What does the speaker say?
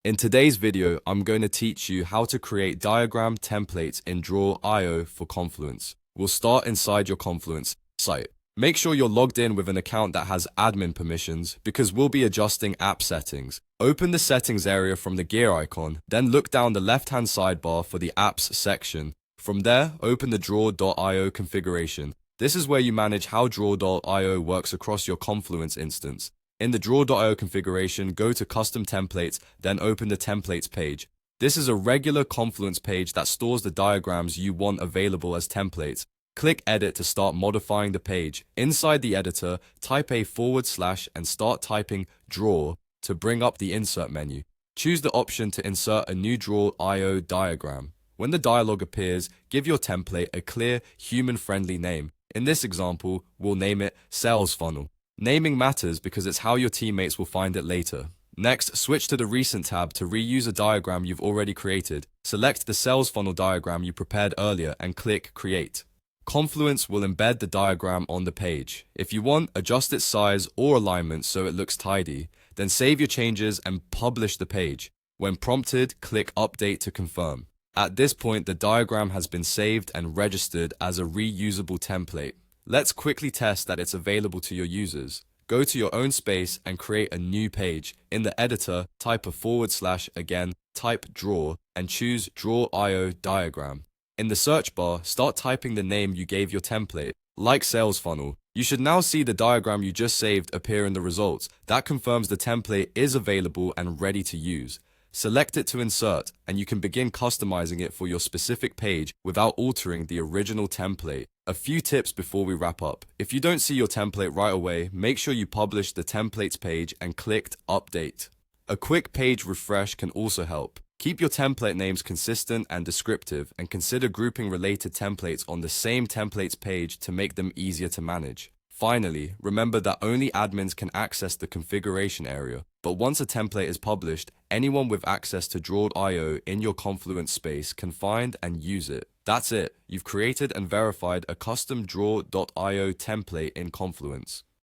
In today's video, I'm going to teach you how to create diagram templates in Draw.io for Confluence. We'll start inside your Confluence site. Make sure you're logged in with an account that has admin permissions because we'll be adjusting app settings. Open the settings area from the gear icon, then look down the left-hand sidebar for the apps section. From there, open the Draw.io configuration. This is where you manage how Draw.io works across your Confluence instance. In the Draw.io configuration, go to Custom Templates, then open the Templates page. This is a regular Confluence page that stores the diagrams you want available as templates. Click Edit to start modifying the page. Inside the editor, type a / and start typing Draw to bring up the Insert menu. Choose the option to insert a new Draw.io diagram. When the dialog appears, give your template a clear, human-friendly name. In this example, we'll name it Sales Funnel. Naming matters because it's how your teammates will find it later. Next, switch to the Recent tab to reuse a diagram you've already created. Select the sales funnel diagram you prepared earlier and click Create. Confluence will embed the diagram on the page. If you want, adjust its size or alignment so it looks tidy. Then save your changes and publish the page. When prompted, click Update to confirm. At this point, the diagram has been saved and registered as a reusable template. Let's quickly test that it's available to your users. Go to your own space and create a new page. In the editor, type a / again, type Draw, and choose Draw.io diagram. In the search bar, start typing the name you gave your template, like Sales Funnel. You should now see the diagram you just saved appear in the results. That confirms the template is available and ready to use. Select it to insert, and you can begin customizing it for your specific page without altering the original template. A few tips before we wrap up. If you don't see your template right away, make sure you publish the templates page and click Update. A quick page refresh can also help. Keep your template names consistent and descriptive, and consider grouping related templates on the same templates page to make them easier to manage. Finally, remember that only admins can access the configuration area, but once a template is published, anyone with access to Draw.io in your Confluence space can find and use it. That's it. You've created and verified a custom Draw.io template in Confluence.